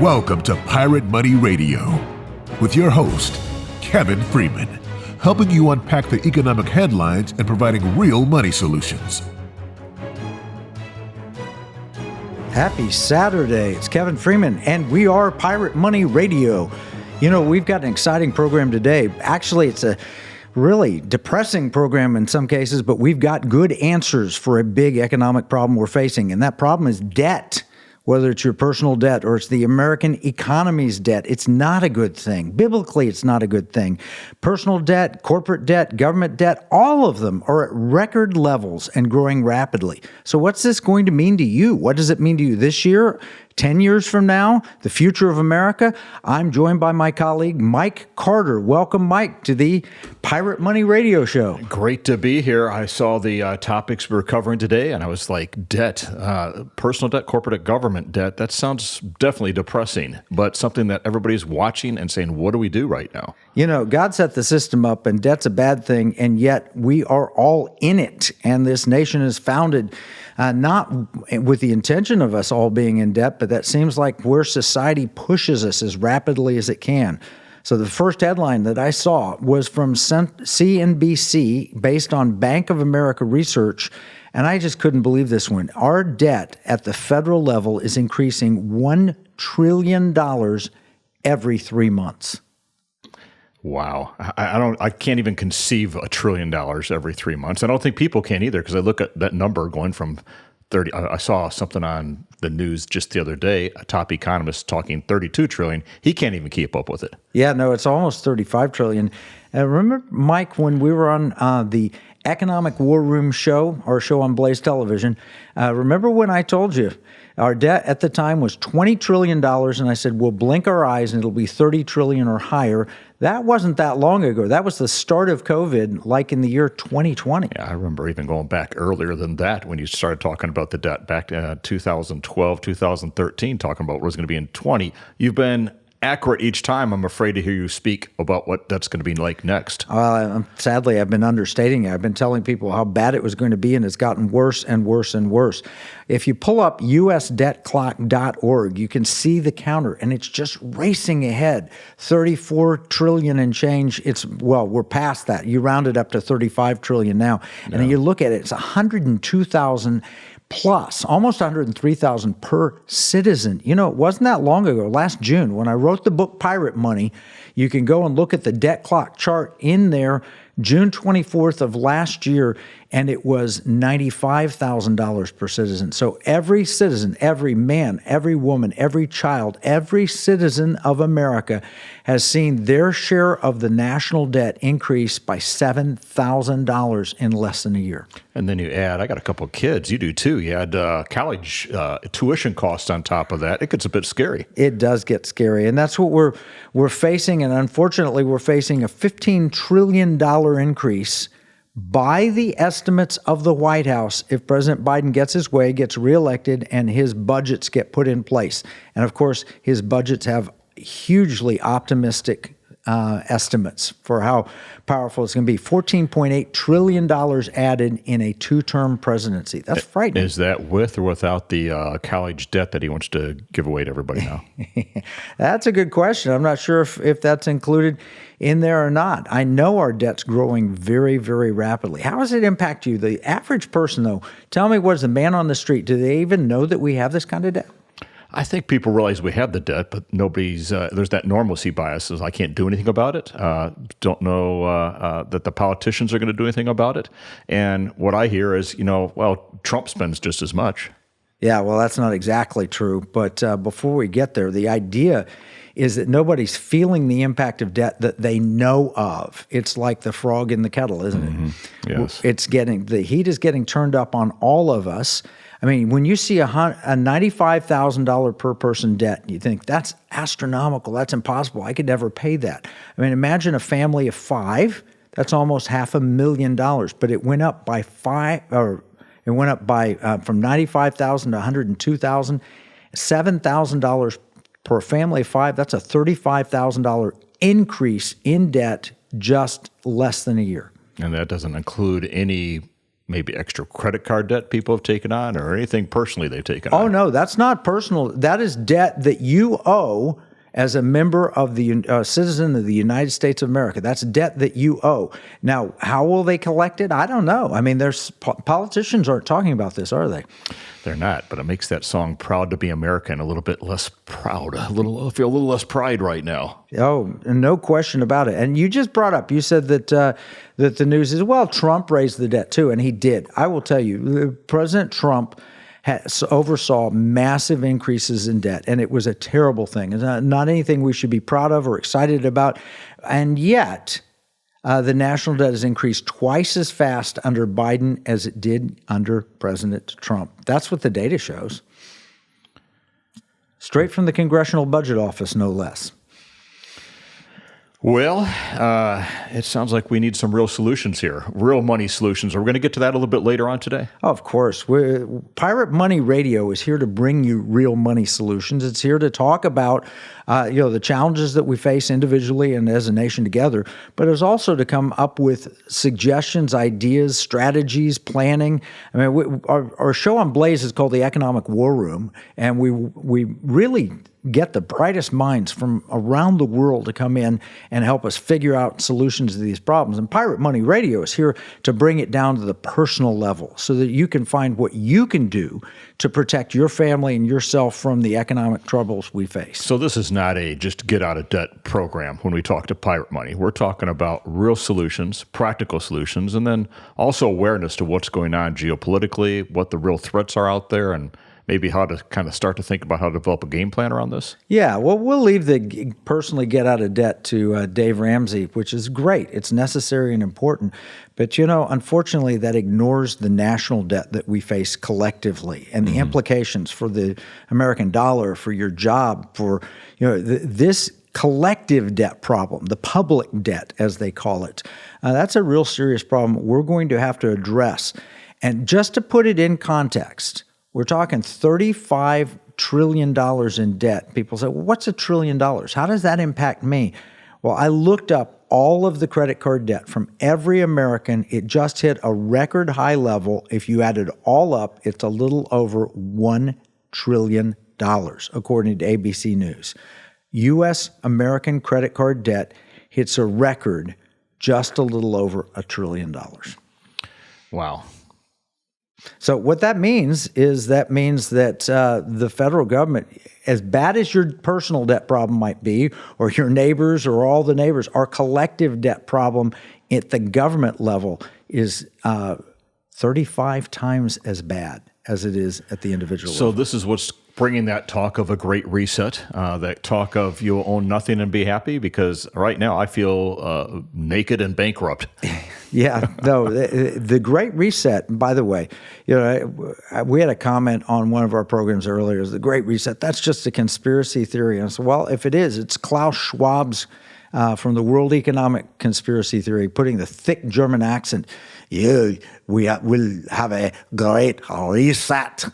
Welcome to Pirate Money Radio with your host, Kevin Freeman, helping you unpack the economic headlines and providing real money solutions. Happy Saturday. It's Kevin Freeman, and we are Pirate Money Radio. You know, we've got an exciting program today. Actually, it's a really depressing program in some cases, but we've got good answers for a big economic problem we're facing, and that problem is debt. Whether it's your personal debt or it's the American economy's debt, it's not a good thing. Biblically, it's not a good thing. Personal debt, corporate debt, government debt, all of them are at record levels and growing rapidly. So what's this going to mean to you? What does it mean to you this year? 10 years from now, the future of America? I'm joined by my colleague, Mike Carter. Welcome, Mike, to the Pirate Money Radio Show. Great to be here. I saw the topics we were covering today, and I was like, debt, personal debt, corporate government debt. That sounds definitely depressing, but something that everybody's watching and saying, what do we do right now? You know, God set the system up, and debt's a bad thing, and yet we are all in it. And this nation is founded not with the intention of us all being in debt, but that seems like where society pushes us as rapidly as it can. So the first headline that I saw was from CNBC based on Bank of America research, and I just couldn't believe this one. Our debt at the federal level is increasing $1 trillion every 3 months. Wow. I can't even conceive $1 trillion every 3 months. I don't think people can either, because I look at that number going from 30. I saw something on the news just the other day, a top economist talking 32 trillion. He can't even keep up with it. Yeah, no, it's almost 35 trillion. Remember, Mike, when we were on the Economic War Room show, our show on Blaze Television, remember when I told you our debt at the time was $20 trillion, and I said, we'll blink our eyes and it'll be 30 trillion or higher. That wasn't that long ago. That was the start of COVID, like in the year 2020. Yeah, I remember even going back earlier than that when you started talking about the debt back in 2012, 2013, talking about what was going to be in 20. You've been accurate each time. I'm afraid to hear you speak about what that's going to be like next. Sadly, I've been understating it. I've been telling people how bad it was going to be, and it's gotten worse and worse and worse. If you pull up usdebtclock.org, you can see the counter, and it's just racing ahead. 34 trillion and change. We're past that. You round it up to 35 trillion now. And then you look at it, it's 102,000 plus, almost 103,000 per citizen. You know, it wasn't that long ago, last June, when I wrote the book Pirate Money. You can go and look at the debt clock chart in there, June 24th of last year, and it was $95,000 per citizen. So every citizen, every man, every woman, every child, every citizen of America has seen their share of the national debt increase by $7,000 in less than a year. And then you add, I got a couple of kids. You do too. You add college tuition costs on top of that. It gets a bit scary. It does get scary. And that's what we're facing. And unfortunately, we're facing a $15 trillion increase by the estimates of the White House if President Biden gets his way, gets reelected, and his budgets get put in place. And of course, his budgets have hugely optimistic estimates for how powerful it's going to be. $14.8 trillion added in a two-term presidency. That's frightening. Is that with or without the college debt that he wants to give away to everybody now? That's a good question. I'm not sure if that's included in there or not. I know our debt's growing very, very rapidly. How does it impact you? The average person, though, tell me, what is the man on the street? Do they even know that we have this kind of debt? I think people realize we have the debt, but nobody's, there's that normalcy bias. I can't do anything about it. Don't know that the politicians are going to do anything about it. And what I hear is, Trump spends just as much. Yeah, well, that's not exactly true. But before we get there, the idea is that nobody's feeling the impact of debt that they know of. It's like the frog in the kettle, isn't it? Yes. The heat is getting turned up on all of us. I mean, when you see a $95,000 per person debt, you think that's astronomical. That's impossible. I could never pay that. I mean, imagine a family of five. That's almost $500,000. But it went up by from 95,000 to 102,000, $7,000 per family of five. That's a $35,000 increase in debt just less than a year. And that doesn't include any maybe extra credit card debt people have taken on, or anything personally they've taken on? Oh, no, that's not personal. That is debt that you owe as a member of the citizen of the United States of America. That's debt that you owe. Now, how will they collect it? I don't know. I mean, there's politicians aren't talking about this, are they? They're not, but it makes that song "Proud to Be American" a little bit less proud. I feel a little less pride right now. Oh, no question about it. And you just brought up, you said that that the news is, well, Trump raised the debt too, and he did. I will tell you, President Trump oversaw massive increases in debt, and it was a terrible thing. It's not anything we should be proud of or excited about. And yet, the national debt has increased twice as fast under Biden as it did under President Trump. That's what the data shows. Straight from the Congressional Budget Office, no less. Well, it sounds like we need some real solutions here, real money solutions. Are we going to get to that a little bit later on today? Oh, of course. Pirate Money Radio is here to bring you real money solutions. It's here to talk about the challenges that we face individually and as a nation together, but it's also to come up with suggestions, ideas, strategies, planning. I mean, our show on Blaze is called The Economic War Room, and we really get the brightest minds from around the world to come in and help us figure out solutions to these problems. And Pirate Money Radio is here to bring it down to the personal level so that you can find what you can do to protect your family and yourself from the economic troubles we face. So this is not a just get out of debt program when we talk to Pirate Money. We're talking about real solutions, practical solutions, and then also awareness to what's going on geopolitically, what the real threats are out there, and maybe how to kind of start to think about how to develop a game plan around this? Yeah, well, we'll leave the personally get out of debt to Dave Ramsey, which is great. It's necessary and important. But, unfortunately, that ignores the national debt that we face collectively and the implications for the American dollar, for your job, for, this collective debt problem, the public debt, as they call it. That's a real serious problem we're going to have to address. And just to put it in context, we're talking $35 trillion in debt. People say, well, what's $1 trillion? How does that impact me? Well, I looked up all of the credit card debt from every American. It just hit a record high level. If you add it all up, it's a little over $1 trillion, according to ABC News. U.S. American credit card debt hits a record just a little over $1 trillion. Wow. So what that means is that the federal government, as bad as your personal debt problem might be, or your neighbors or all the neighbors, our collective debt problem at the government level is 35 times as bad as it is at the individual level. So this is what's bringing that talk of a great reset, that talk of you'll own nothing and be happy, because right now I feel naked and bankrupt. Yeah, no, the Great Reset, by the way, we had a comment on one of our programs earlier, the Great Reset, that's just a conspiracy theory. And I said, well, if it is, it's Klaus Schwab's from the World Economic Conspiracy Theory, putting the thick German accent, we will have a great reset.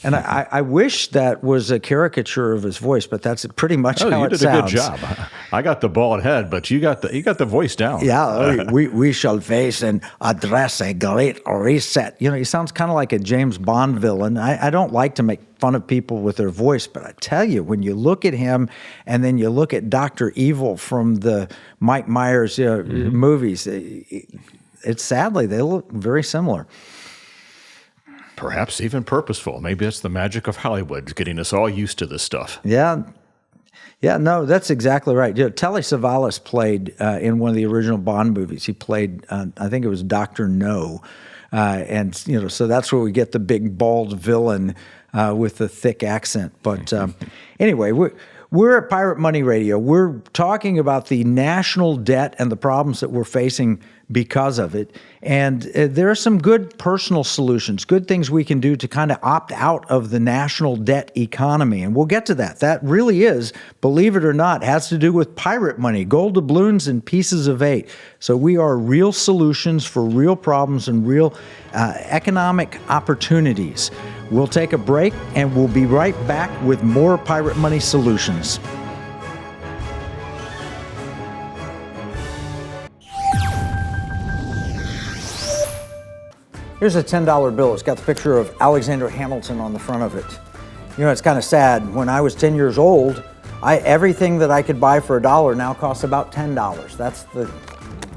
And I wish that was a caricature of his voice, but that's pretty much how it sounds. You did a good job. I got the bald head, but you got the voice down. Yeah, we shall face and address a great reset. He sounds kind of like a James Bond villain. I don't like to make fun of people with their voice, but I tell you, when you look at him and then you look at Dr. Evil from the Mike Myers movies, it's sadly, they look very similar. Perhaps even purposeful. Maybe it's the magic of Hollywood, getting us all used to this stuff. Yeah, no, that's exactly right. Telly Savalas played in one of the original Bond movies. He played, I think it was Dr. No, and so that's where we get the big bald villain with the thick accent. But anyway, we're at Pirate Money Radio. We're talking about the national debt and the problems that we're facing because of it. And there are some good personal solutions, good things we can do to kind of opt out of the national debt economy. And we'll get to that. That really is, believe it or not, has to do with pirate money, gold doubloons and pieces of 8. So we are real solutions for real problems and real economic opportunities. We'll take a break and we'll be right back with more Pirate Money Solutions. Here's a $10 bill. It's got the picture of Alexander Hamilton on the front of it. You know, it's kind of sad. When I was 10 years old, everything that I could buy for $1 now costs about $10. That's the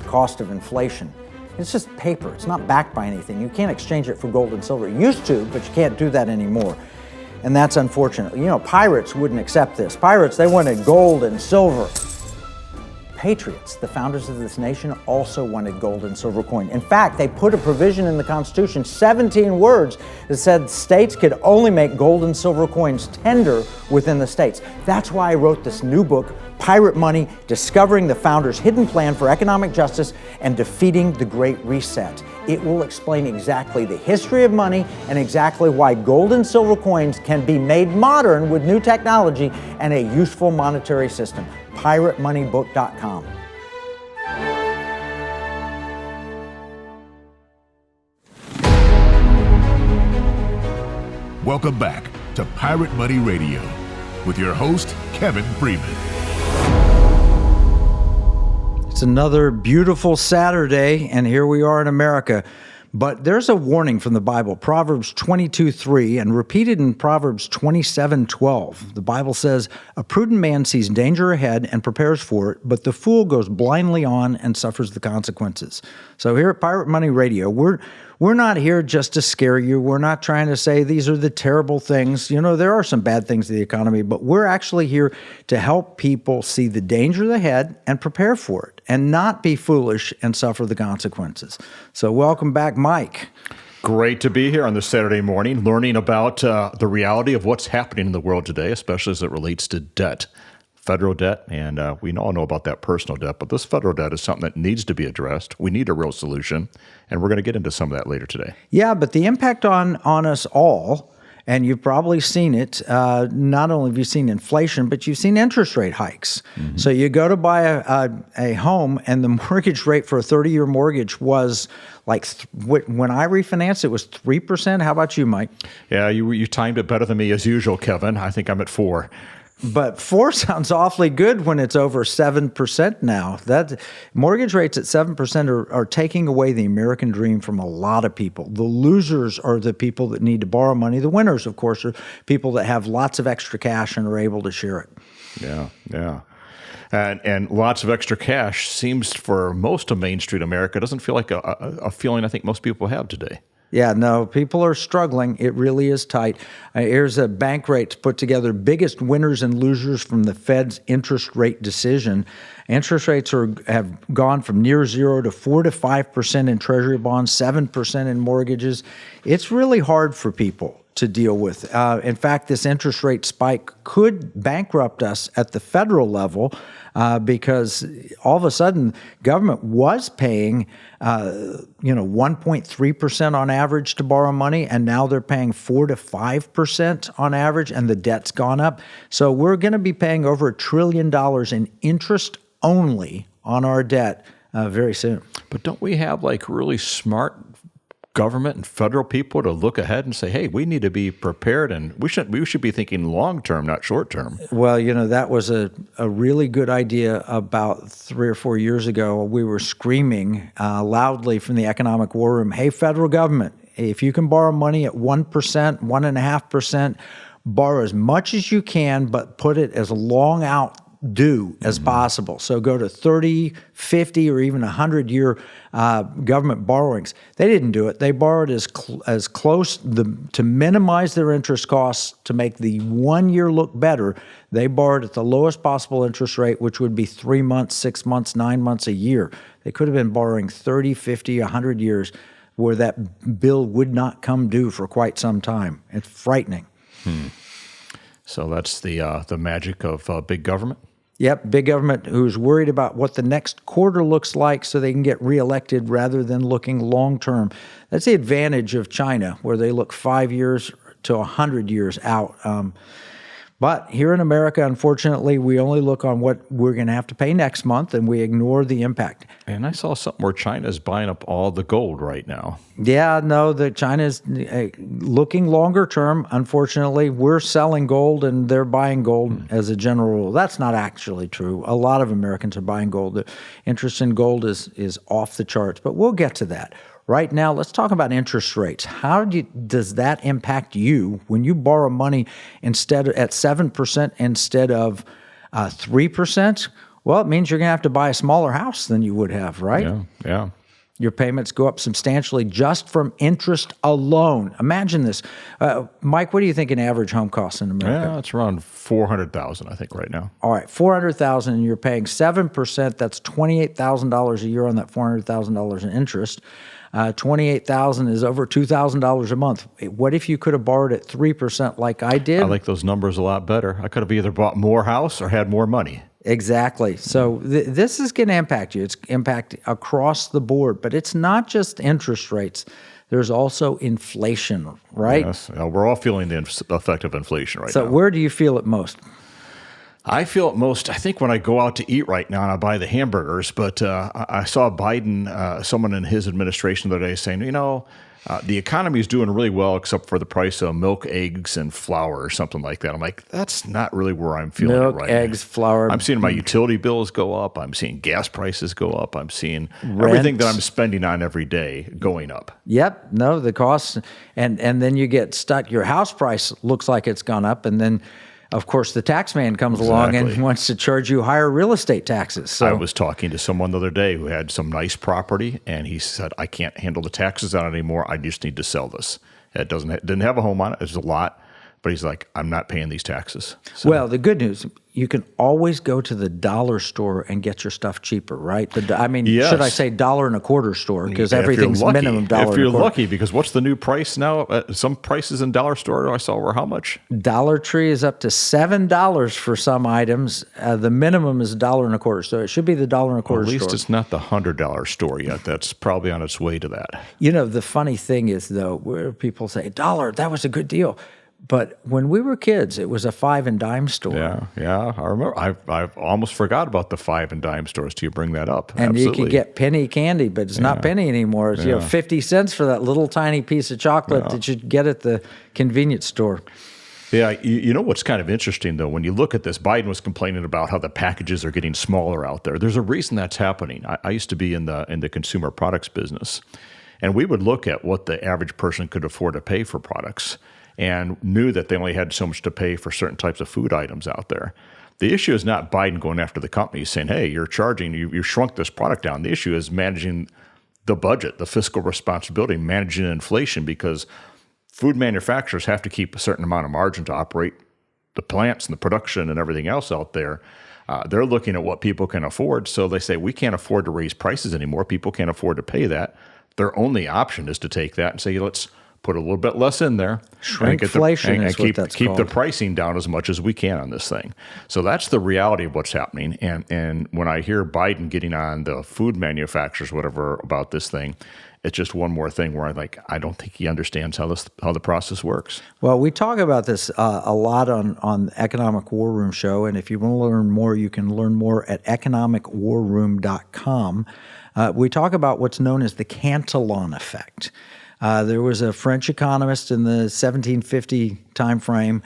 cost of inflation. It's just paper. It's not backed by anything. You can't exchange it for gold and silver. You used to, but you can't do that anymore. And that's unfortunate. You know, pirates wouldn't accept this. Pirates, they wanted gold and silver. Patriots, the founders of this nation, also wanted gold and silver coin. In fact, they put a provision in the Constitution, 17 words, that said states could only make gold and silver coins tender within the states. That's why I wrote this new book, Pirate Money, Discovering the Founders' Hidden Plan for Economic Justice and Defeating the Great Reset. It will explain exactly the history of money and exactly why gold and silver coins can be made modern with new technology and a useful monetary system. PirateMoneyBook.com. Welcome back to Pirate Money Radio with your host, Kevin Freeman. It's another beautiful Saturday, and here we are in America. But there's a warning from the Bible, Proverbs 22:3, and repeated in Proverbs 27:12. The Bible says, "A prudent man sees danger ahead and prepares for it, but the fool goes blindly on and suffers the consequences." So here at Pirate Money Radio, we're not here just to scare you. We're not trying to say these are the terrible things. You know, there are some bad things in the economy, but we're actually here to help people see the danger ahead and prepare for it and not be foolish and suffer the consequences. So welcome back, Mike. Great to be here on this Saturday morning, learning about the reality of what's happening in the world today, especially as it relates to debt. Federal debt, and we all know about that personal debt, but this federal debt is something that needs to be addressed. We need a real solution, and we're going to get into some of that later today. Yeah, but the impact on us all, and you've probably seen it, not only have you seen inflation, but you've seen interest rate hikes. Mm-hmm. So you go to buy a home, and the mortgage rate for a 30-year mortgage was like, when I refinanced, it was 3%. How about you, Mike? Yeah, you timed it better than me as usual, Kevin. I think I'm at 4%. But 4 sounds awfully good when it's over 7% now. That mortgage rates at 7% are taking away the American dream from a lot of people. The losers are the people that need to borrow money. The winners, of course, are people that have lots of extra cash and are able to share it. Yeah. And lots of extra cash seems, for most of Main Street America, doesn't feel like a feeling I think most people have today. Yeah, no, people are struggling. It really is tight. Here's a bank rates put together, biggest winners and losers from the Fed's interest rate decision. Interest rates have gone from near zero to 4 to 5% in Treasury bonds, 7% in mortgages. It's really hard for people to deal with. In fact, this interest rate spike could bankrupt us at the federal level because all of a sudden government was paying 1.3% on average to borrow money, and now they're paying 4 to 5% on average, and the debt's gone up. So we're going to be paying over $1 trillion in interest only on our debt very soon. But don't we have like really smart government and federal people to look ahead and say, hey, we need to be prepared, and we should be thinking long term, not short term? Well, that was a really good idea about 3 or 4 years ago. We were screaming loudly from the economic war room, hey, federal government, if you can borrow money at 1%, 1.5%, borrow as much as you can, but put it as long out due as possible. So go to 30, 50, or even 100-year government borrowings. They didn't do it. They borrowed as close to minimize their interest costs to make the 1 year look better. They borrowed at the lowest possible interest rate, which would be 3 months, 6 months, 9 months, a year. They could have been borrowing 30, 50, 100 years where that bill would not come due for quite some time. It's frightening. So that's the magic of big government? Yep, big government who's worried about what the next quarter looks like so they can get reelected rather than looking long term. That's the advantage of China, where they look 5 years to 100 years out. But here in America, unfortunately, we only look on what we're going to have to pay next month, and we ignore the impact. And I saw something where China's buying up all the gold right now. Yeah, no, China's looking longer term. Unfortunately, we're selling gold and they're buying gold as a general rule. That's not actually true. A lot of Americans are buying gold. The interest in gold is off the charts, but we'll get to that. Right now, let's talk about interest rates. Does that impact you when you borrow money at 7% instead of 3%? Well, it means you're going to have to buy a smaller house than you would have, right? Yeah. Your payments go up substantially just from interest alone. Imagine this. Mike, what do you think an average home costs in America? Yeah, it's around $400,000, I think, right now. All right, $400,000, and you're paying 7%. That's $28,000 a year on that $400,000 in interest. $28,000 is over $2,000 a month. What if you could have borrowed at 3% like I did? I like those numbers a lot better. I could have either bought more house or had more money. Exactly. So this is going to impact you. It's impact across the board, but it's not just interest rates. There's also inflation, right? Yes. We're all feeling the effect of inflation right now. So where do you feel it most? I feel it most, I think, when I go out to eat right now and I buy the hamburgers. But I saw Biden, someone in his administration the other day saying, the economy is doing really well except for the price of milk, eggs, and flour or something like that. I'm like, that's not really where I'm feeling it right now. Milk, eggs, flour. I'm seeing my utility bills go up. I'm seeing gas prices go up. I'm seeing everything that I'm spending on every day going up. Yep. No, the costs. And then you get stuck. Your house price looks like it's gone up. And then, of course, the tax man comes along and wants to charge you higher real estate taxes. So I was talking to someone the other day who had some nice property, and he said, I can't handle the taxes on it anymore. I just need to sell this. It didn't have a home on it. It's a lot. But he's like, I'm not paying these taxes. So, well, the good news, you can always go to the dollar store and get your stuff cheaper, right? Should I say $1.25 store? Because everything's minimum $1.25. If you're lucky, because what's the new price now? Some prices in dollar store I saw were how much? Dollar Tree is up to $7 for some items. The minimum is $1.25. So it should be the $1.25 store. At least it's not the $100 store yet. That's probably on its way to that. The funny thing is, though, where people say, $1, that was a good deal. But when we were kids, it was a 5 and dime store. Yeah. I remember. I've almost forgot about the 5 and dime stores till you bring that up. And Absolutely. you could get penny candy, but it's not penny anymore. It's 50 cents for that little tiny piece of chocolate that you'd get at the convenience store. Yeah, you know what's kind of interesting, though, when you look at this, Biden was complaining about how the packages are getting smaller out there. There's a reason that's happening. I used to be in the consumer products business, and we would look at what the average person could afford to pay for products and knew that they only had so much to pay for certain types of food items out there. The issue is not Biden going after the companies saying, hey, you shrunk this product down. The issue is managing the budget, the fiscal responsibility, managing inflation, because food manufacturers have to keep a certain amount of margin to operate the plants and the production and everything else out there. They're looking at what people can afford. So they say, we can't afford to raise prices anymore. People can't afford to pay that. Their only option is to take that and say, let's put a little bit less in there. Shrinkflation is what that's keep called. the pricing down as much as we can on this thing. So that's the reality of what's happening. And when I hear Biden getting on the food manufacturers, whatever, about this thing, it's just one more thing where I don't think he understands how the process works. Well, we talk about this a lot on the Economic War Room show, and if you want to learn more, you can learn more at economicwarroom.com. We talk about what's known as the Cantillon effect. There was a French economist in the 1750 timeframe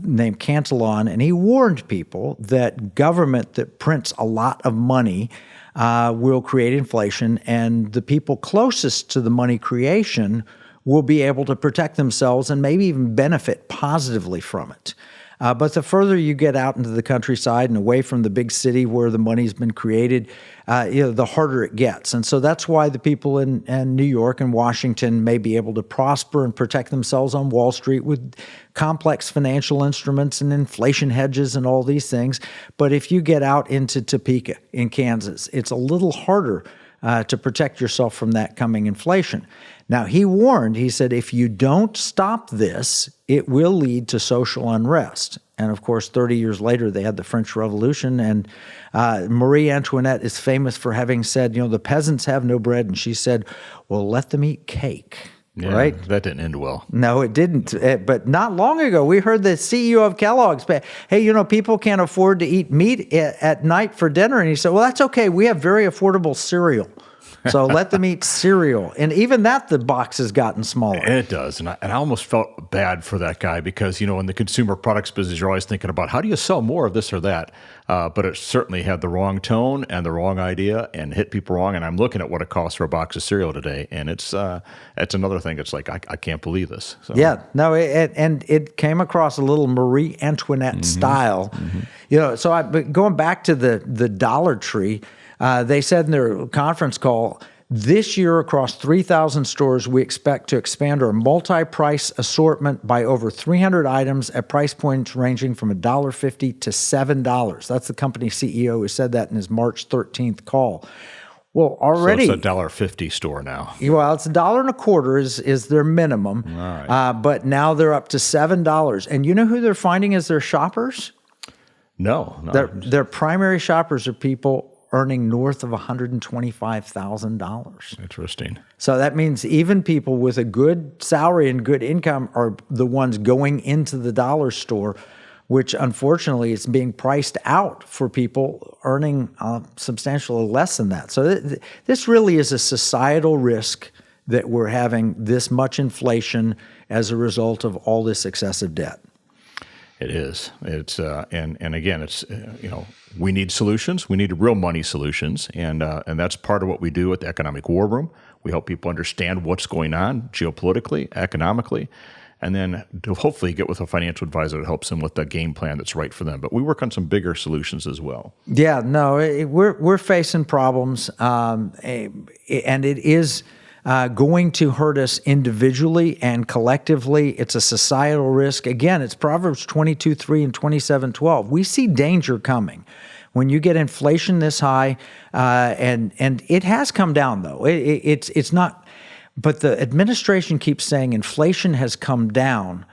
named Cantillon, and he warned people that government that prints a lot of money will create inflation, and the people closest to the money creation will be able to protect themselves and maybe even benefit positively from it. But the further you get out into the countryside and away from the big city where the money's been created, the harder it gets. And so that's why the people in New York and Washington may be able to prosper and protect themselves on Wall Street with complex financial instruments and inflation hedges and all these things. But if you get out into Topeka in Kansas, it's a little harder to protect yourself from that coming inflation. Now, he warned, he said, if you don't stop this, it will lead to social unrest. And of course, 30 years later, they had the French Revolution, and Marie Antoinette is famous for having said, the peasants have no bread. And she said, well, let them eat cake. Yeah, right? That didn't end well. No, it didn't. But not long ago, we heard the CEO of Kellogg's, hey, people can't afford to eat meat at night for dinner. And he said, well, that's okay. We have very affordable cereal. So let them eat cereal. And even that, the box has gotten smaller. It does. And I almost felt bad for that guy because, in the consumer products business, you're always thinking about how do you sell more of this or that? But it certainly had the wrong tone and the wrong idea and hit people wrong. And I'm looking at what it costs for a box of cereal today. And it's another thing. It's like, I can't believe this. So. Yeah, no, it came across a little Marie Antoinette style. But going back to the Dollar Tree, they said in their conference call, this year across 3,000 stores, we expect to expand our multi-price assortment by over 300 items at price points ranging from $1.50 to $7. That's the company CEO who said that in his March 13th call. Well, already... So it's a $1.50 store now. Well, it's $1.25 is their minimum. All right. But now they're up to $7. And you know who they're finding as their shoppers? No. Their primary shoppers are people earning north of $125,000. Interesting. So that means even people with a good salary and good income are the ones going into the dollar store, which unfortunately is being priced out for people earning substantially less than that. So this really is a societal risk that we're having this much inflation as a result of all this excessive debt. It is. It's and again, it's we need solutions. We need real money solutions, and that's part of what we do at the Economic War Room. We help people understand what's going on geopolitically, economically, and then to hopefully get with a financial advisor that helps them with the game plan that's right for them. But we work on some bigger solutions as well. Yeah, no, we're facing problems, and it is. Going to hurt us individually and collectively. It's a societal risk. Again, it's Proverbs 22:3 and 27:12. We see danger coming. When you get inflation this high, and it has come down though. It's not, but the administration keeps saying inflation has come down.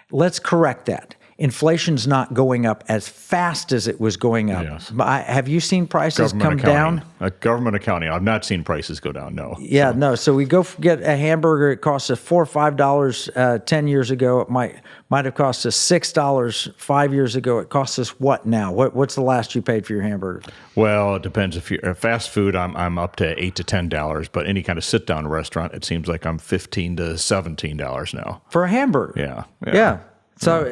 Let's correct that. Inflation's not going up as fast as it was going up. Yes. Have you seen prices come down? Government accounting. I've not seen prices go down, no. Yeah, no. So we go get a hamburger. It costs us $4 or $5 10 years ago. It might have cost us $6 5 years ago. It costs us what now? What's the last you paid for your hamburger? Well, it depends. If you're fast food, I'm up to $8 to $10. But any kind of sit-down restaurant, it seems like I'm $15 to $17 now. For a hamburger? Yeah. So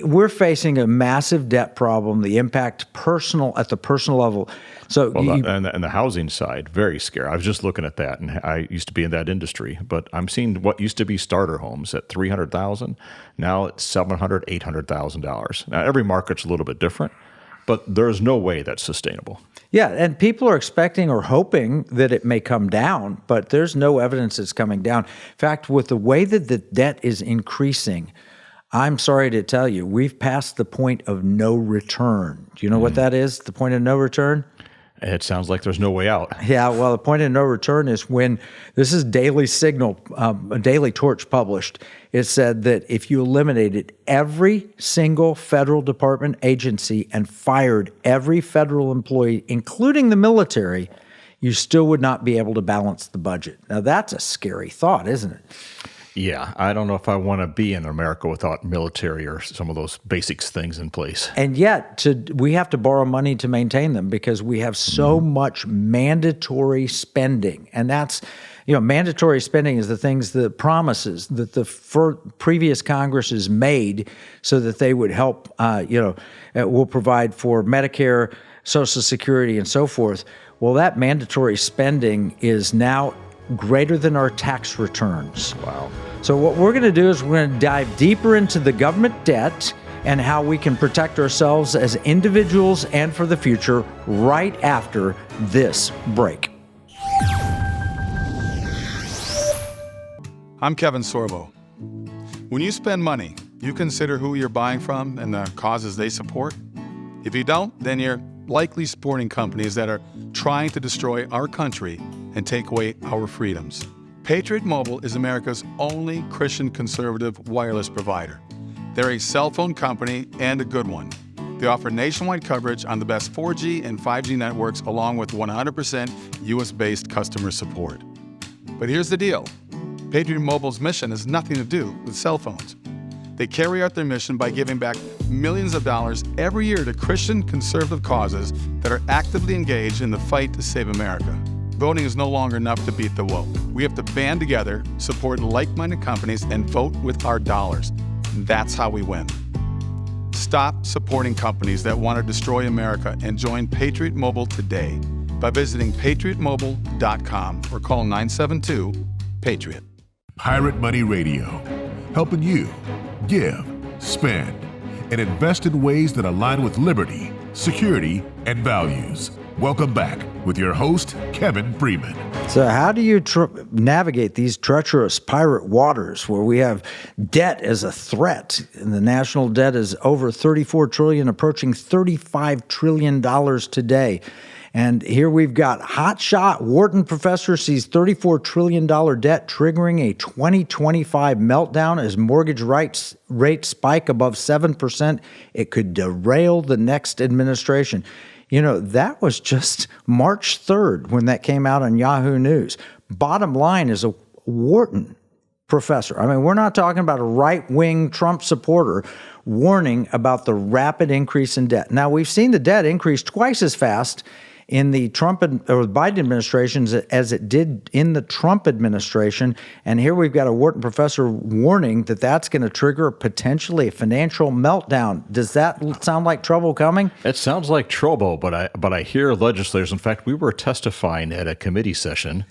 we're facing a massive debt problem. The impact at the personal level. So and the housing side, very scary. I was just looking at that, and I used to be in that industry, but I'm seeing what used to be starter homes at $300,000. Now it's $700,000, $800,000. Now every market's a little bit different, but there's no way that's sustainable. Yeah, and people are expecting or hoping that it may come down, but there's no evidence it's coming down. In fact, with the way that the debt is increasing, I'm sorry to tell you, we've passed the point of no return. Do you know what that is, the point of no return? It sounds like there's no way out. Yeah, well, the point of no return is when, this is Daily Signal, a Daily Torch published, it said that if you eliminated every single federal department agency and fired every federal employee, including the military, you still would not be able to balance the budget. Now, that's a scary thought, isn't it? Yeah, I don't know if I want to be in America without military or some of those basic things in place. And yet, we have to borrow money to maintain them because we have so much mandatory spending. And that's, mandatory spending is the things, the promises that the previous Congresses made so that they would help, will provide for Medicare, Social Security, and so forth. Well, that mandatory spending is now greater than our tax returns. Wow. So what we're going to do is we're going to dive deeper into the government debt and how we can protect ourselves as individuals and for the future right after this break. I'm Kevin Sorbo. When you spend money, you consider who you're buying from and the causes they support. If you don't, then you're likely supporting companies that are trying to destroy our country and take away our freedoms. Patriot Mobile is America's only Christian conservative wireless provider. They're a cell phone company and a good one. They offer nationwide coverage on the best 4G and 5G networks along with 100% US-based customer support. But here's the deal. Patriot Mobile's mission has nothing to do with cell phones. They carry out their mission by giving back millions of dollars every year to Christian conservative causes that are actively engaged in the fight to save America. voting is no longer enough to beat the woke. We have to band together, support like-minded companies, and vote with our dollars. That's how we win. Stop supporting companies that want to destroy America and join Patriot Mobile today by visiting patriotmobile.com or call 972-PATRIOT. Pirate Money Radio, helping you give, spend, and invest in ways that align with liberty, security, and values. Welcome back with your host, Kevin Freeman. So how do you navigate these treacherous pirate waters where we have debt as a threat? And the national debt is over $34 trillion, approaching $35 trillion today. And here we've got hotshot Wharton professor sees $34 trillion debt triggering a 2025 meltdown as mortgage rates spike above 7%. It could derail the next administration. You know, that was just March 3rd when that came out on Yahoo News. Bottom line is a Wharton professor. I mean, we're not talking about a right-wing Trump supporter warning about the rapid increase in debt. Now, we've seen the debt increase twice as fast in the Trump or Biden administrations as it did in the Trump administration. And here we've got a Wharton professor warning that that's going to trigger potentially a financial meltdown. Does that sound like trouble coming? It sounds like trouble, but I hear legislators. In fact, we were testifying at a committee session,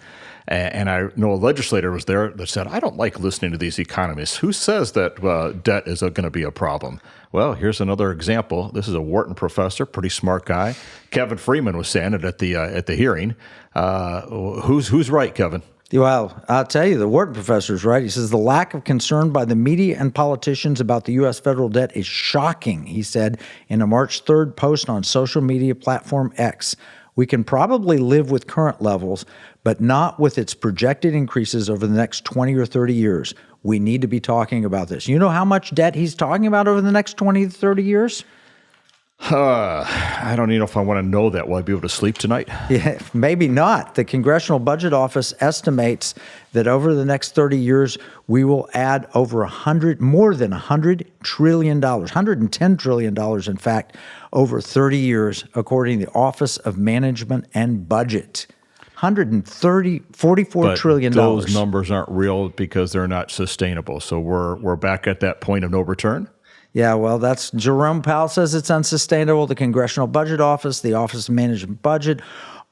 and I know a legislator was there that said, I don't like listening to these economists. Who says that debt is going to be a problem? Well, here's another example. This is a Wharton professor, pretty smart guy. Kevin Freeman was saying it at the hearing. Who's right, Kevin? Well, I'll tell you, the Wharton professor is right. He says the lack of concern by the media and politicians about the U.S. federal debt is shocking, he said in a March 3rd post on social media platform X. We can probably live with current levels, but not with its projected increases over the next 20 or 30 years. We need to be talking about this. You know how much debt he's talking about over the next 20 to 30 years? I don't even know if I want to know that. Will I be able to sleep tonight? Yeah, maybe not. The Congressional Budget Office estimates that over the next 30 years, we will add more than $100 trillion, $110 trillion, in fact, over 30 years, according to the Office of Management and Budget. $44 trillion. Those numbers aren't real because they're not sustainable. So we're back at that point of no return. Yeah, well, that's Jerome Powell says it's unsustainable. The Congressional Budget Office, the Office of Management Budget,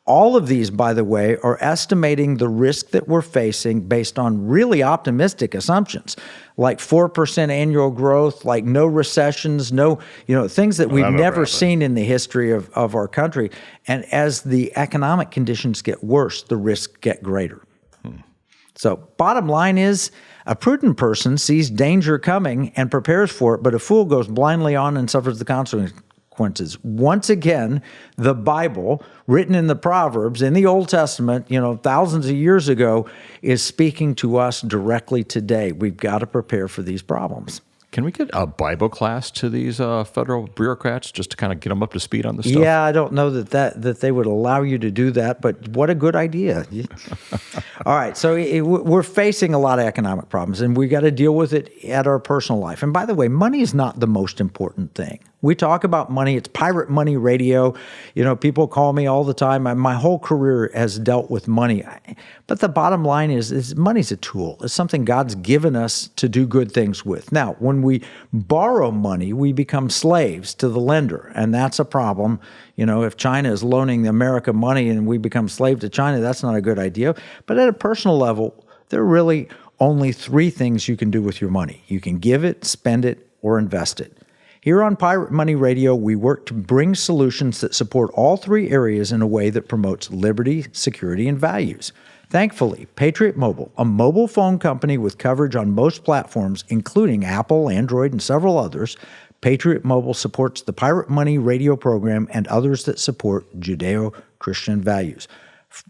all of these, by the way, are estimating the risk that we're facing based on really optimistic assumptions, like 4% annual growth, like no recessions, things that we've never seen in the history of our country. And as the economic conditions get worse, the risks get greater. So bottom line is, a prudent person sees danger coming and prepares for it, but a fool goes blindly on and suffers the consequences. Once again, the Bible, written in the Proverbs in the Old Testament, thousands of years ago, is speaking to us directly today. We've got to prepare for these problems. Can we get a Bible class to these federal bureaucrats just to kind of get them up to speed on this stuff? Yeah, I don't know that they would allow you to do that, but what a good idea. All right, so we're facing a lot of economic problems, and we got to deal with it at our personal life. And by the way, money is not the most important thing. We talk about money. It's Pirate Money Radio. People call me all the time. My whole career has dealt with money. But the bottom line is money's a tool. It's something God's given us to do good things with. Now, when we borrow money, we become slaves to the lender, and that's a problem. If China is loaning America money and we become slave to China, that's not a good idea. But at a personal level, there are really only three things you can do with your money. You can give it, spend it, or invest it. Here on Pirate Money Radio, we work to bring solutions that support all three areas in a way that promotes liberty, security, and values. Thankfully, Patriot Mobile, a mobile phone company with coverage on most platforms, including Apple, Android, and several others, Patriot Mobile supports the Pirate Money Radio program and others that support Judeo-Christian values.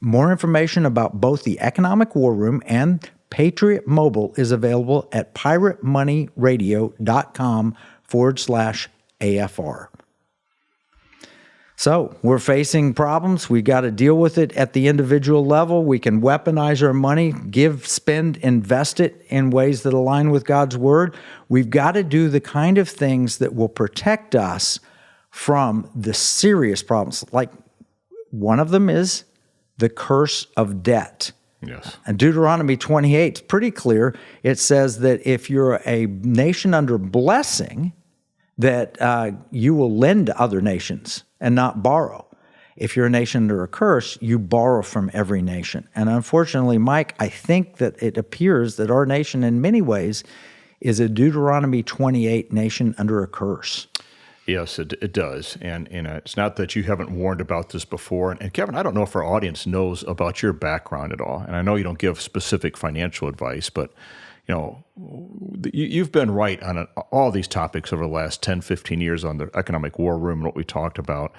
More information about both the Economic War Room and Patriot Mobile is available at piratemoneyradio.com/AFR. So we're facing problems. We got to deal with it at the individual level. We can weaponize our money, give, spend, invest it in ways that align with God's word. We've got to do the kind of things that will protect us from the serious problems. Like one of them is the curse of debt. Yes. And Deuteronomy 28 is pretty clear. It says that if you're a nation under blessing, that you will lend to other nations and not borrow. If you're a nation under a curse, you borrow from every nation. And unfortunately, Mike, I think that it appears that our nation in many ways is a Deuteronomy 28 nation under a curse. Yes, it does. And it's not that you haven't warned about this before. And Kevin, I don't know if our audience knows about your background at all. And I know you don't give specific financial advice, but you've been right on all these topics over the last 10, 15 years on the economic war room and what we talked about.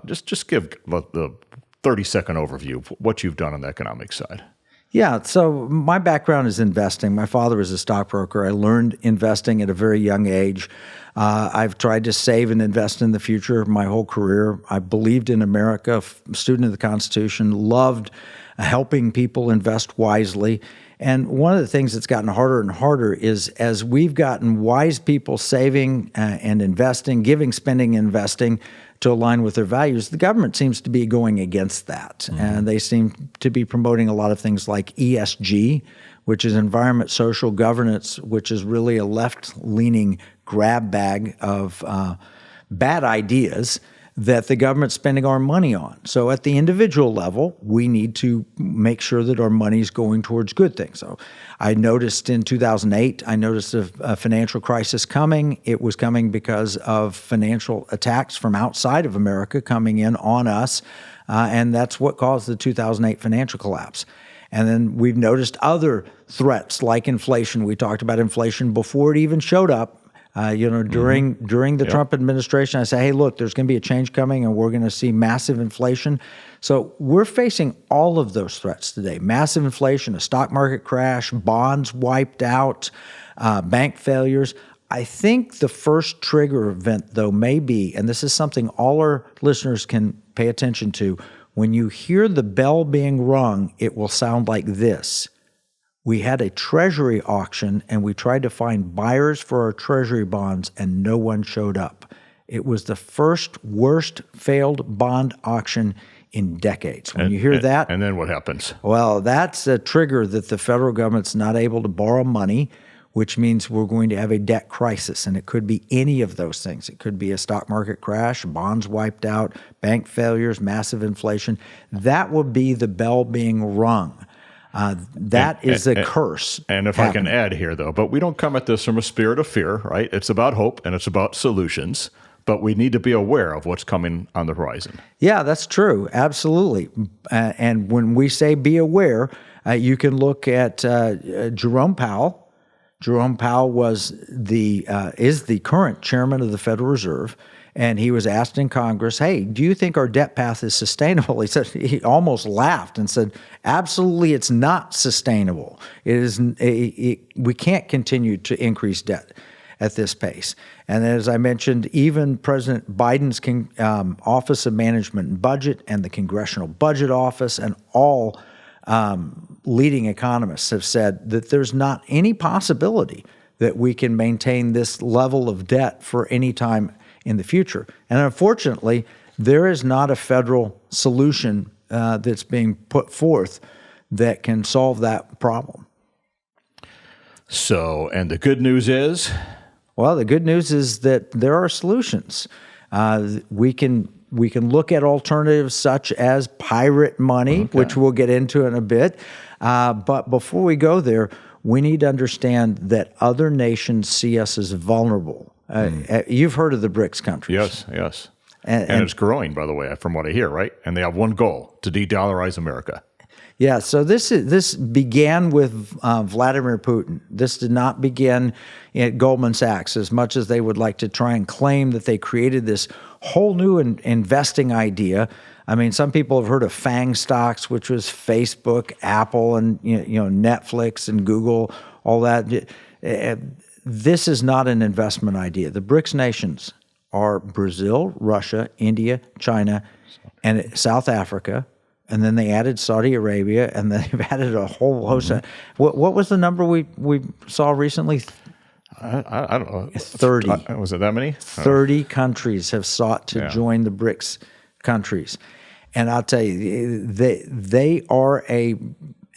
Just give the 30-second overview of what you've done on the economic side. Yeah, so my background is investing. My father was a stockbroker. I learned investing at a very young age. I've tried to save and invest in the future my whole career. I believed in America, student of the Constitution, loved helping people invest wisely. And one of the things that's gotten harder and harder is as we've gotten wise people saving and investing, giving, spending, investing to align with their values, the government seems to be going against that. Mm-hmm. And they seem to be promoting a lot of things like ESG, which is environment, social governance, which is really a left-leaning grab bag of bad ideas that the government's spending our money on. So at the individual level, we need to make sure that our money's going towards good things. So I noticed in 2008, a financial crisis coming. It was coming because of financial attacks from outside of America coming in on us, and that's what caused the 2008 financial collapse. And then we've noticed other threats like inflation. We talked about inflation before it even showed up. During the Trump administration, I say, hey, look, there's going to be a change coming and we're going to see massive inflation. So we're facing all of those threats today. Massive inflation, a stock market crash, bonds wiped out, bank failures. I think the first trigger event, though, may be, and this is something all our listeners can pay attention to, when you hear the bell being rung, it will sound like this. We had a treasury auction and we tried to find buyers for our treasury bonds and no one showed up. It was the first worst failed bond auction in decades. When you hear that. And then what happens? Well, that's a trigger that the federal government's not able to borrow money, which means we're going to have a debt crisis. And it could be any of those things. It could be a stock market crash, bonds wiped out, bank failures, massive inflation. That would be the bell being rung. That is a curse. And if I can add here, though, but we don't come at this from a spirit of fear, right? It's about hope and it's about solutions, but we need to be aware of what's coming on the horizon. Yeah, that's true. Absolutely. And when we say be aware, you can look at Jerome Powell. Jerome Powell is the current chairman of the Federal Reserve. And he was asked in Congress, hey, do you think our debt path is sustainable? He almost laughed and said, absolutely, it's not sustainable. We can't continue to increase debt at this pace. And as I mentioned, even President Biden's Office of Management and Budget and the Congressional Budget Office and all leading economists have said that there's not any possibility that we can maintain this level of debt for any time in the future. And unfortunately, there is not a federal solution that's being put forth that can solve that problem. So, and the good news is? Well, the good news is that there are solutions. We can look at alternatives such as pirate money, which we'll get into in a bit. But before we go there, we need to understand that other nations see us as vulnerable. You've heard of the BRICS countries. Yes. And it's growing, by the way, from what I hear, right? And they have one goal, to de-dollarize America. Yeah, so this began with Vladimir Putin. This did not begin at Goldman Sachs, as much as they would like to try and claim that they created this whole new investing idea. I mean, some people have heard of FANG stocks, which was Facebook, Apple, and Netflix and Google, all that. This is not an investment idea. The BRICS nations are Brazil, Russia, India, China, and South Africa. And then they added Saudi Arabia, and then they've added a whole host of... What was the number we saw recently? I don't know. 30. Was it that many? 30 countries have sought to join the BRICS countries. And I'll tell you, they are a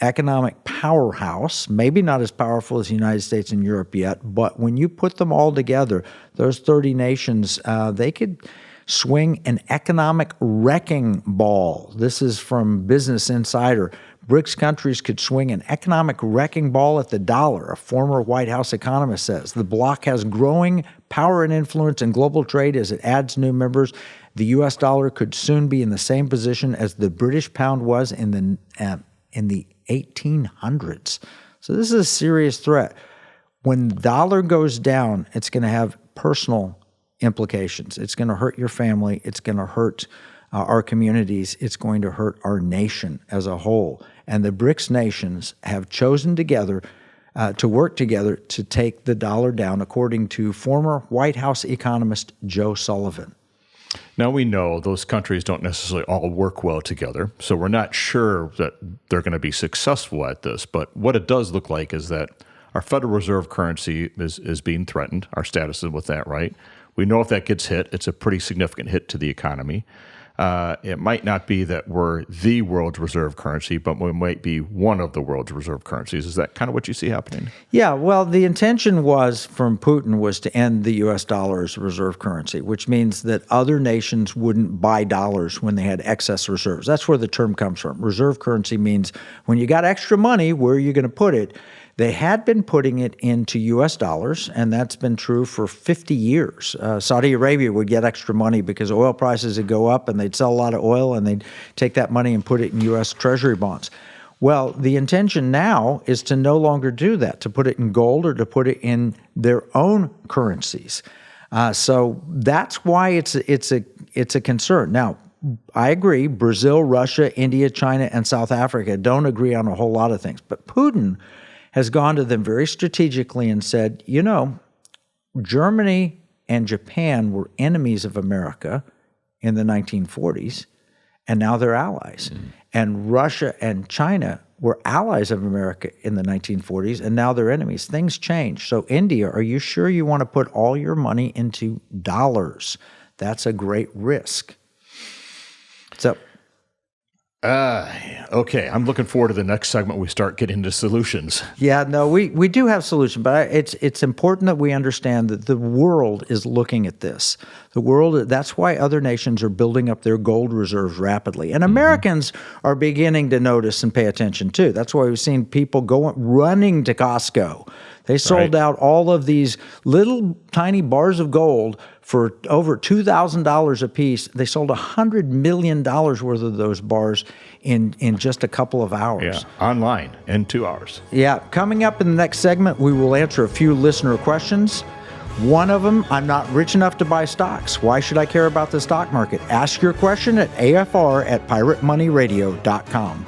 economic powerhouse, maybe not as powerful as the United States and Europe yet, but when you put them all together, those 30 nations, they could swing an economic wrecking ball. This is from Business Insider. BRICS countries could swing an economic wrecking ball at the dollar, a former White House economist says. The bloc has growing power and influence in global trade as it adds new members. The U.S. dollar could soon be in the same position as the British pound was in the 1800s. So this is a serious threat. When the dollar goes down, it's going to have personal implications. It's going to hurt your family. It's going to hurt our communities. It's going to hurt our nation as a whole. And the BRICS nations have chosen together to work together to take the dollar down, according to former White House economist Joe Sullivan. Now, we know those countries don't necessarily all work well together, so we're not sure that they're going to be successful at this. But what it does look like is that our Federal Reserve currency is being threatened. Our status is with that, right? We know if that gets hit, it's a pretty significant hit to the economy. It might not be that we're the world's reserve currency, but we might be one of the world's reserve currencies. Is that kind of what you see happening? Yeah, well, the intention from Putin was to end the U.S. dollar as reserve currency, which means that other nations wouldn't buy dollars when they had excess reserves. That's where the term comes from. Reserve currency means when you got extra money, where are you going to put it? They had been putting it into U.S. dollars, and that's been true for 50 years. Saudi Arabia would get extra money because oil prices would go up, and they'd sell a lot of oil, and they'd take that money and put it in U.S. Treasury bonds. Well, the intention now is to no longer do that, to put it in gold or to put it in their own currencies. So that's why it's a concern. Now, I agree, Brazil, Russia, India, China, and South Africa don't agree on a whole lot of things, but Putin has gone to them very strategically and said, you know, Germany and Japan were enemies of America in the 1940s, and now they're allies. Mm-hmm. And Russia and China were allies of America in the 1940s, and now they're enemies. Things change. So India, are you sure you want to put all your money into dollars? That's a great risk. So okay, I'm looking forward to the next segment. We start getting into solutions. Yeah, no, we do have solutions, but it's important that we understand that the world is looking at this. The world, that's why other nations are building up their gold reserves rapidly. And Americans are beginning to notice and pay attention too. That's why we've seen people running to Costco. They sold out all of these little tiny bars of gold for over $2,000 a piece. They sold $100 million worth of those bars in just a couple of hours. Yeah, online in 2 hours. Yeah, coming up in the next segment, we will answer a few listener questions. One of them, I'm not rich enough to buy stocks. Why should I care about the stock market? Ask your question at afr@piratemoneyradio.com.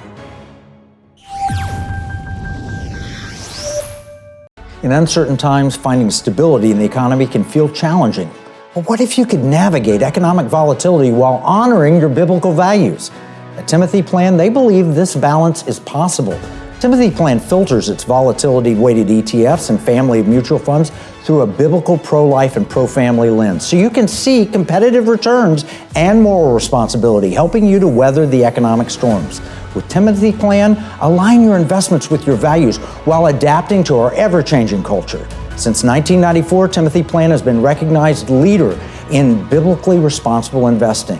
In uncertain times, finding stability in the economy can feel challenging. But what if you could navigate economic volatility while honoring your biblical values? At Timothy Plan, they believe this balance is possible. Timothy Plan filters its volatility-weighted ETFs and family of mutual funds through a biblical pro-life and pro-family lens, so you can see competitive returns and moral responsibility, helping you to weather the economic storms. With Timothy Plan, align your investments with your values while adapting to our ever-changing culture. Since 1994, Timothy Plan has been recognized leader in biblically responsible investing.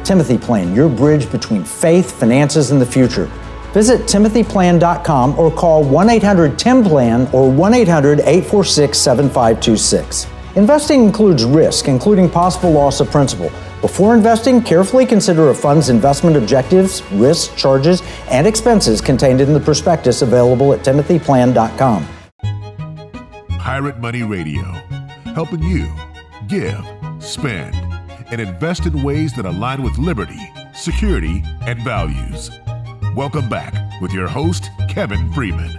Timothy Plan, your bridge between faith, finances, and the future. Visit timothyplan.com or call 1-800-TIM-PLAN or 1-800-846-7526. Investing includes risk, including possible loss of principal. Before investing, carefully consider a fund's investment objectives, risks, charges, and expenses contained in the prospectus available at timothyplan.com. Pirate Money Radio, helping you give, spend, and invest in ways that align with liberty, security, and values. Welcome back with your host, Kevin Freeman.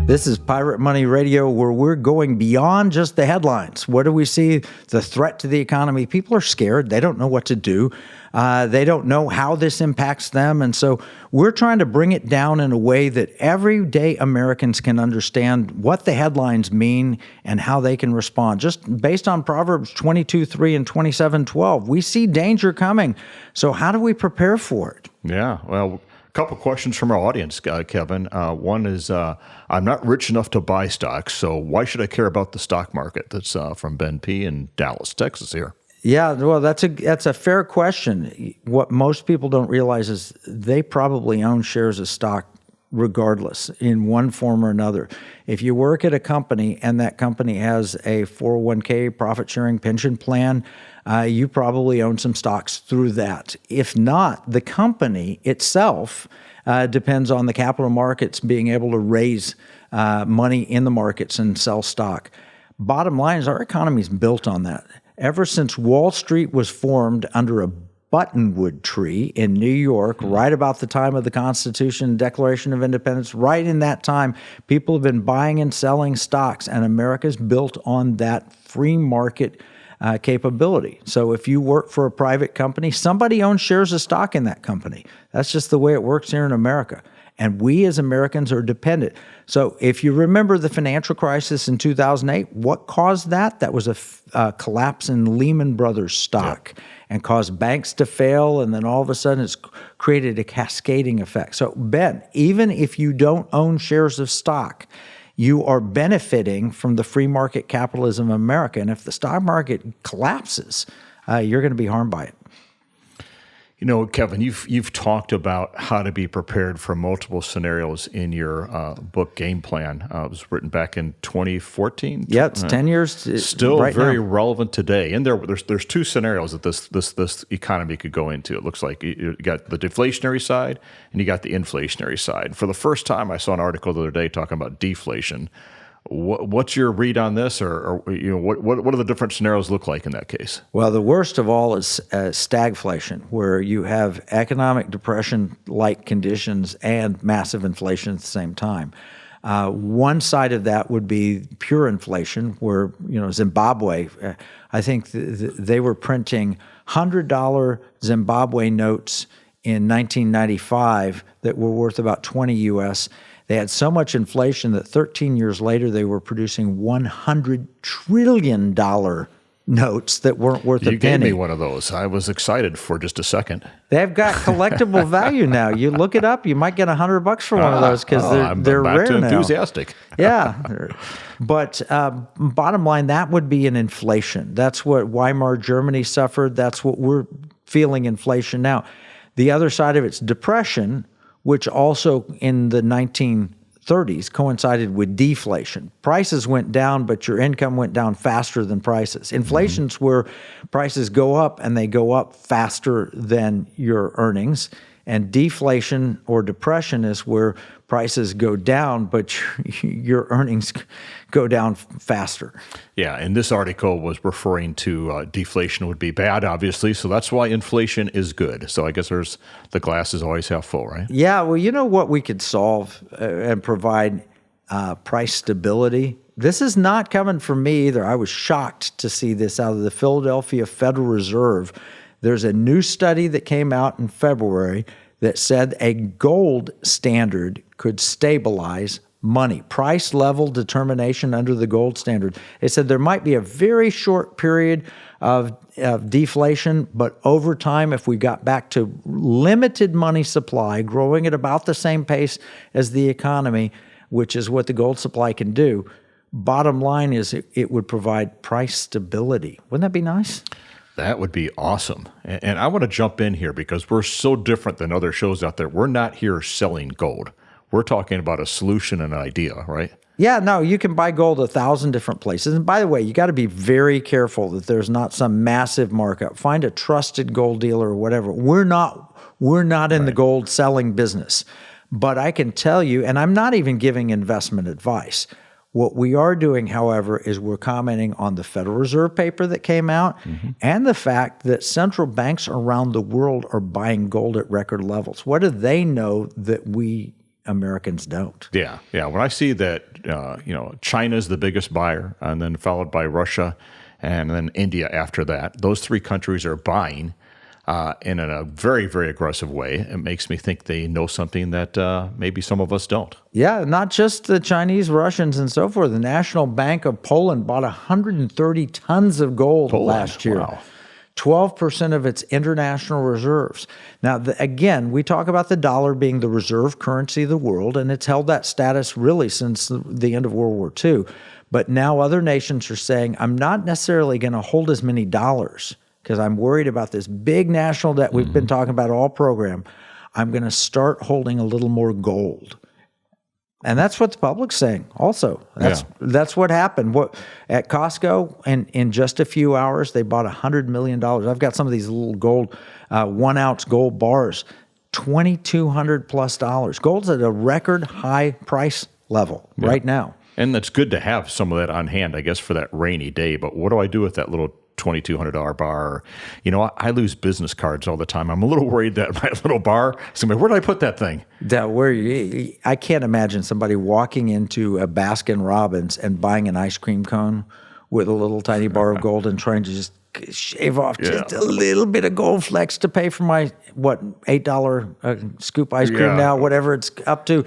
This is Pirate Money Radio, where we're going beyond just the headlines. What do we see? The threat to the economy. People are scared. They don't know what to do. They don't know how this impacts them. And so we're trying to bring it down in a way that everyday Americans can understand what the headlines mean and how they can respond. Just based on Proverbs 22:3 and 27:12, we see danger coming. So how do we prepare for it? Yeah, well, a couple questions from our audience, Kevin. One is, I'm not rich enough to buy stocks, so why should I care about the stock market? That's from Ben P. in Dallas, Texas here. Yeah, well, that's a fair question. What most people don't realize is they probably own shares of stock regardless in one form or another. If you work at a company and that company has a 401k profit-sharing pension plan, you probably own some stocks through that. If not, the company itself depends on the capital markets being able to raise money in the markets and sell stock. Bottom line is our economy is built on that. Ever since Wall Street was formed under a buttonwood tree in New York, right about the time of the Constitution, Declaration of Independence, right in that time, people have been buying and selling stocks, and America's built on that free market capability. So if you work for a private company, somebody owns shares of stock in that company. That's just the way it works here in America. And we as Americans are dependent. So if you remember the financial crisis in 2008, what caused that? That was a collapse in Lehman Brothers stock and caused banks to fail. And then all of a sudden it's created a cascading effect. So Ben, even if you don't own shares of stock, you are benefiting from the free market capitalism of America. And if the stock market collapses, you're going to be harmed by it. You know, Kevin, you've talked about how to be prepared for multiple scenarios in your book Game Plan. It was written back in 2014. Yeah, it's 10 years. Still right very now. relevant today. And there's two scenarios that this economy could go into. It looks like you got the deflationary side and you got the inflationary side. For the first time, I saw an article the other day talking about deflation. What's your read on this, or what do the different scenarios look like in that case? Well, the worst of all is stagflation, where you have economic depression-like conditions and massive inflation at the same time. One side of that would be pure inflation, where Zimbabwe, I think they were printing $100 Zimbabwe notes in 1995 that were worth about 20 US. They had so much inflation that 13 years later, they were producing $100 trillion notes that weren't worth a penny. You gave me one of those. I was excited for just a second. They've got collectible value now. You look it up, you might get $100 for one of those because they're back rare to now. Enthusiastic. Yeah. But bottom line, that would be an inflation. That's what Weimar Germany suffered. That's what we're feeling inflation now. The other side of it's depression, which also in the 1930s coincided with deflation. Prices went down, but your income went down faster than prices. Inflation's where prices go up, and they go up faster than your earnings. And deflation or depression is where prices go down, but your earnings go down faster. Yeah, and this article was referring to deflation would be bad, obviously, so that's why inflation is good. So I guess the glass is always half full, right? Yeah, well, you know what we could solve and provide price stability? This is not coming from me either. I was shocked to see this out of the Philadelphia Federal Reserve. There's a new study that came out in February that said a gold standard could stabilize money, price level determination under the gold standard. It said there might be a very short period of deflation, but over time, if we got back to limited money supply, growing at about the same pace as the economy, which is what the gold supply can do, bottom line is it would provide price stability. Wouldn't that be nice? That would be awesome. And I want to jump in here because we're so different than other shows out there. We're not here selling gold. We're talking about a solution and an idea, right? Yeah, no, you can buy gold 1,000 different places. And by the way, you got to be very careful that there's not some massive markup. Find a trusted gold dealer or whatever. We're not in the gold selling business. But I can tell you, and I'm not even giving investment advice. What we are doing, however, is we're commenting on the Federal Reserve paper that came out and the fact that central banks around the world are buying gold at record levels. What do they know that we Americans don't? Yeah. When I see that, China's the biggest buyer, and then followed by Russia, and then India after that, those three countries are buying. in a very, very aggressive way. It makes me think they know something that maybe some of us don't. Yeah, not just the Chinese, Russians, and so forth. The National Bank of Poland bought 130 tons of gold last year. Wow. 12% of its international reserves. Now, again, we talk about the dollar being the reserve currency of the world, and it's held that status really since the end of World War II. But now other nations are saying, I'm not necessarily going to hold as many dollars because I'm worried about this big national debt we've been talking about all program. I'm going to start holding a little more gold. And that's what the public's saying also. That's what happened. At Costco, and in just a few hours, they bought $100 million. I've got some of these little gold, 1 ounce gold bars, $2,200 plus. Gold's at a record high price level right now. And that's good to have some of that on hand, I guess, for that rainy day. But what do I do with that little $2,200 bar? You know, I lose business cards all the time. I'm a little worried that my little bar, where did I put that thing? I can't imagine somebody walking into a Baskin Robbins and buying an ice cream cone with a little tiny bar of gold and trying to just shave off just a little bit of gold flecks to pay for my, $8 scoop ice cream now, whatever it's up to.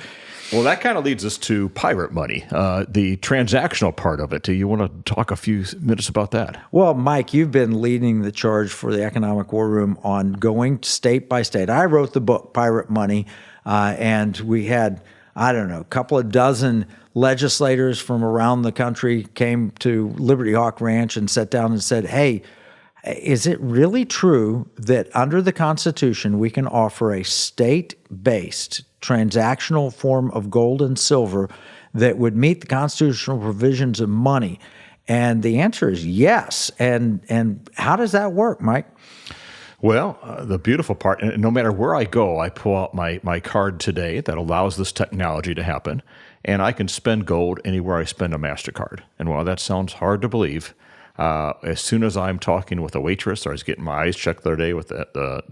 Well, that kind of leads us to pirate money, the transactional part of it. Do you want to talk a few minutes about that? Well, Mike, you've been leading the charge for the Economic War Room on going state by state. I wrote the book, Pirate Money, and we had, a couple of dozen legislators from around the country came to Liberty Hawk Ranch and sat down and said, hey, is it really true that under the Constitution we can offer a state-based transactional form of gold and silver that would meet the constitutional provisions of money? And the answer is yes. And how does that work, Mike? Well, the beautiful part, and no matter where I go, I pull out my card today that allows this technology to happen, and I can spend gold anywhere I spend a MasterCard. And while that sounds hard to believe, as soon as I'm talking with a waitress, or I was getting my eyes checked the other day with the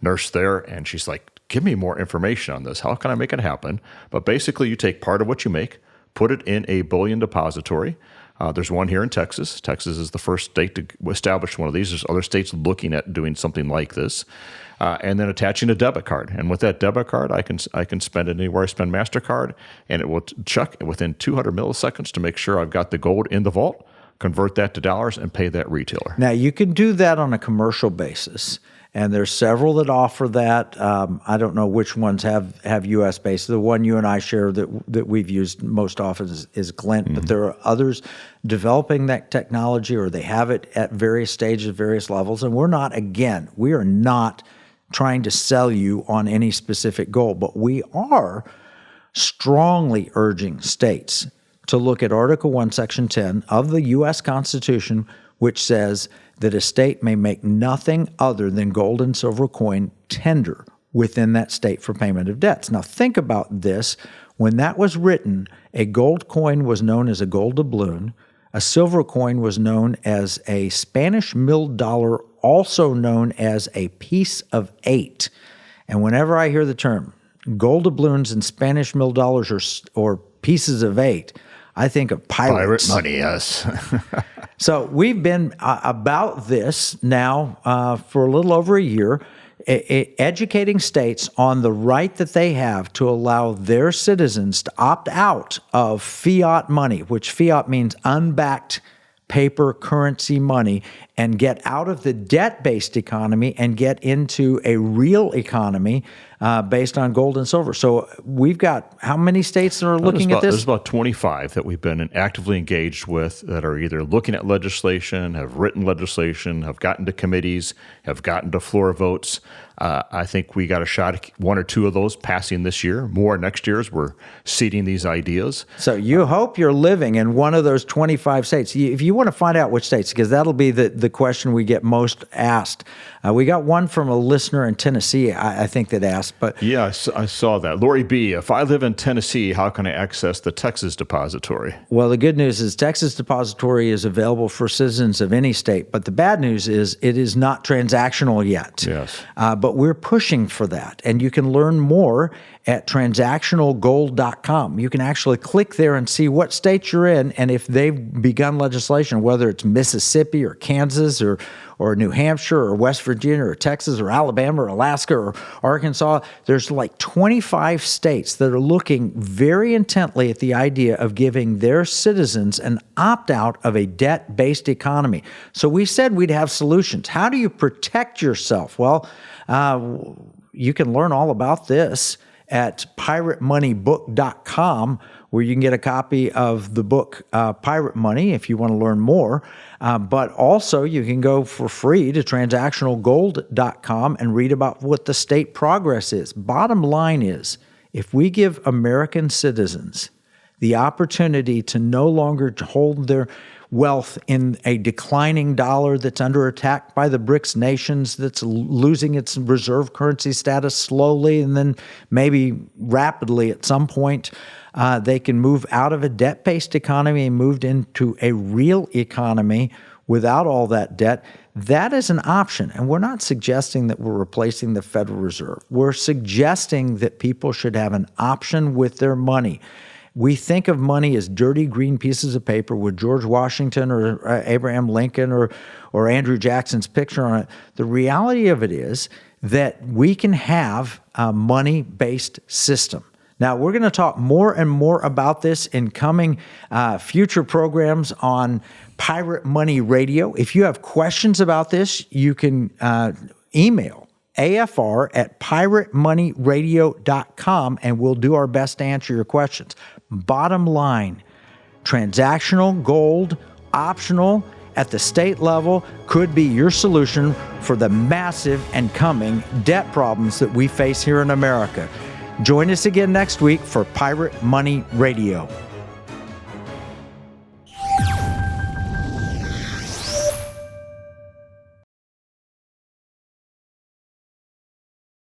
nurse there, and she's like, give me more information on this. How can I make it happen? But basically, you take part of what you make, put it in a bullion depository. There's one here in Texas. Texas is the first state to establish one of these. There's other states looking at doing something like this. And then attaching a debit card. And with that debit card, I can spend it anywhere I spend MasterCard, and it will check within 200 milliseconds to make sure I've got the gold in the vault, convert that to dollars, and pay that retailer. Now, you can do that on a commercial basis, and there's several that offer that. I don't know which ones have U.S. based. The one you and I share that we've used most often is Glint, but there are others developing that technology, or they have it at various stages, various levels, and we are not trying to sell you on any specific goal, but we are strongly urging states to look at Article 1, Section 10 of the U.S. Constitution, which says that a state may make nothing other than gold and silver coin tender within that state for payment of debts. Now, think about this. When that was written, a gold coin was known as a gold doubloon. A silver coin was known as a Spanish milled dollar, also known as a piece of 8. And whenever I hear the term gold doubloons and Spanish milled dollars or pieces of 8, I think of pirates. Pirate money, yes. So we've been about this now for a little over a year, educating states on the right that they have to allow their citizens to opt out of fiat money, which fiat means unbacked paper currency money, and get out of the debt-based economy and get into a real economy based on gold and silver. So we've got how many states that are looking at this? There's about 25 that we've been actively engaged with that are either looking at legislation, have written legislation, have gotten to committees, have gotten to floor votes. I think we got a shot at one or two of those passing this year, more next year as we're seeding these ideas. So you hope you're living in one of those 25 states. If you want to find out which states, because that'll be the question we get most asked. We got one from a listener in Tennessee, I think, that asked. But yeah, I saw that. Lori B., if I live in Tennessee, how can I access the Texas Depository? Well, the good news is Texas Depository is available for citizens of any state. But the bad news is it is not transactional yet. Yes. But we're pushing for that. And you can learn more at transactionalgold.com. You can actually click there and see what state you're in and if they've begun legislation, whether it's Mississippi or Kansas or or New Hampshire or West Virginia or Texas or Alabama or Alaska or Arkansas. There's like 25 states that are looking very intently at the idea of giving their citizens an opt-out of a debt-based economy. So we said we'd have solutions. How do you protect yourself? Well, you can learn all about this at piratemoneybook.com, where you can get a copy of the book Pirate Money if you want to learn more. But also you can go for free to transactionalgold.com and read about what the state progress is. Bottom line is, if we give American citizens the opportunity to no longer hold their wealth in a declining dollar that's under attack by the BRICS nations, that's losing its reserve currency status slowly and then maybe rapidly at some point, they can move out of a debt-based economy and moved into a real economy without all that debt. That is an option. And we're not suggesting that we're replacing the Federal Reserve. We're suggesting that people should have an option with their money. We think of money as dirty green pieces of paper with George Washington or Abraham Lincoln or Andrew Jackson's picture on it. The reality of it is that we can have a money-based system. Now, we're going to talk more and more about this in coming future programs on Pirate Money Radio. If you have questions about this, you can email afr@piratemoneyradio.com, and we'll do our best to answer your questions. Bottom line, transactional gold, optional at the state level, could be your solution for the massive and coming debt problems that we face here in America. Join us again next week for Pirate Money Radio.